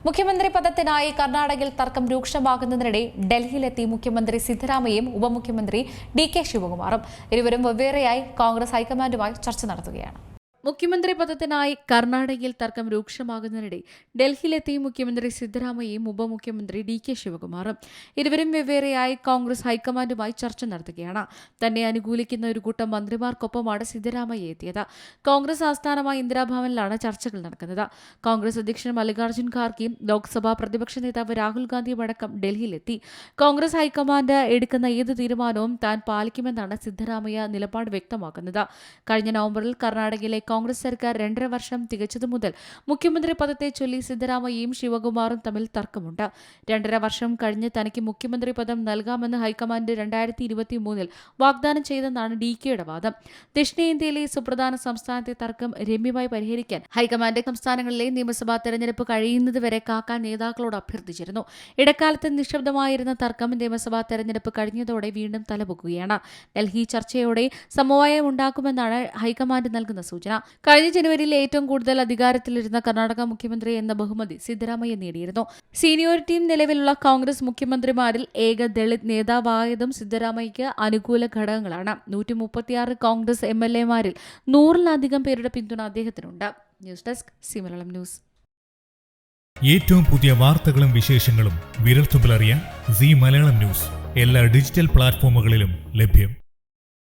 മുഖ്യമന്ത്രി പദത്തിനായി കർണാടകയിൽ തർക്കം രൂക്ഷമാകുന്നതിനിടെ ഡൽഹിയിലെത്തി മുഖ്യമന്ത്രി സിദ്ധരാമയ്യയും ഉപമുഖ്യമന്ത്രി ഡി.കെ. ശിവകുമാറും ഇരുവരും വെവ്വേറെയായി കോൺഗ്രസ് ഹൈക്കമാൻഡുമായി ചർച്ച നടത്തുകയാണ്. മുഖ്യമന്ത്രി പദത്തിനായി കർണാടകയിൽ തർക്കം രൂക്ഷമാകുന്നതിനിടെ ഡൽഹിയിലെത്തി മുഖ്യമന്ത്രി സിദ്ധരാമയ്യയും ഉപമുഖ്യമന്ത്രി ഡി.കെ. ശിവകുമാറും ഇരുവരും വെവ്വേറെയായി കോൺഗ്രസ് ഹൈക്കമാൻഡുമായി ചർച്ച നടത്തുകയാണ്. തന്നെ അനുകൂലിക്കുന്ന ഒരു കൂട്ടം മന്ത്രിമാർക്കൊപ്പമാണ് സിദ്ധരാമയ്യ എത്തിയത്. കോൺഗ്രസ് ആസ്ഥാനമായ ഇന്ദിരാഭവനിലാണ് ചർച്ചകൾ നടക്കുന്നത്. കോൺഗ്രസ് അധ്യക്ഷൻ മല്ലികാർജ്ജുൻ ഖാർഗെയും ലോക്സഭാ പ്രതിപക്ഷ നേതാവ് രാഹുൽ ഗാന്ധിയും അടക്കം ഡൽഹിയിലെത്തി. കോൺഗ്രസ് ഹൈക്കമാൻഡ് എടുക്കുന്ന ഏത് തീരുമാനവും താൻ പാലിക്കുമെന്നാണ് സിദ്ധരാമയ്യ നിലപാട് വ്യക്തമാക്കുന്നത്. കഴിഞ്ഞ നവംബറിൽ കർണാടകയിലെ കോൺഗ്രസ് സർക്കാർ 2.5 വർഷം തികച്ചതു മുതൽ മുഖ്യമന്ത്രി പദത്തെ ചൊല്ലി സിദ്ധരാമയ്യയും ശിവകുമാറും തമ്മിൽ തർക്കമുണ്ട്. 2.5 വർഷം കഴിഞ്ഞ് തനിക്ക് മുഖ്യമന്ത്രി പദം നൽകാമെന്ന് ഹൈക്കമാൻഡ് 2023 വാഗ്ദാനം ചെയ്തെന്നാണ് ഡി.കെയുടെ വാദം. ദക്ഷിണേന്ത്യയിലെ സുപ്രധാന സംസ്ഥാനത്തെ തർക്കം രമ്യമായി പരിഹരിക്കാൻ ഹൈക്കമാൻഡ് സംസ്ഥാനങ്ങളിലെ നിയമസഭാ തെരഞ്ഞെടുപ്പ് കഴിയുന്നതുവരെ കാക്കാൻ നേതാക്കളോട് അഭ്യർത്ഥിച്ചിരുന്നു. ഇടക്കാലത്ത് നിശബ്ദമായിരുന്ന തർക്കം നിയമസഭാ തെരഞ്ഞെടുപ്പ് കഴിഞ്ഞതോടെ വീണ്ടും തലപൊക്കുകയാണ്. ഡൽഹി ചർച്ചയോടെ സമവായം ഉണ്ടാക്കുമെന്നാണ് ഹൈക്കമാൻഡ് നൽകുന്ന സൂചന. കഴിഞ്ഞ ജനുവരിയിൽ ഏറ്റവും കൂടുതൽ അധികാരത്തിലിരുന്ന കർണാടക മുഖ്യമന്ത്രി എന്ന ബഹുമതി സിദ്ധരാമയ്യ നേടിയിരുന്നു. സീനിയോറിറ്റിയും നിലവിലുള്ള കോൺഗ്രസ് മുഖ്യമന്ത്രിമാരിൽ ഏക ദളിത് നേതാവായതും സിദ്ധരാമയ്യയ്ക്ക് അനുകൂല ഘടകങ്ങളാണ്. 136 കോൺഗ്രസ് എംഎൽഎമാരിൽ 100-ലധികം പേരുടെ പിന്തുണ അദ്ദേഹത്തിനുണ്ട്. News desk C Malayalam news. ഏറ്റവും പുതിയ വാർത്തകളും വിശേഷങ്ങളും വിരൽത്തുമ്പിലറിയാൻ സി മലയാളം ന്യൂസ് എല്ലാ ഡിജിറ്റൽ പ്ലാറ്റ്ഫോമുകളിലും ലഭ്യം.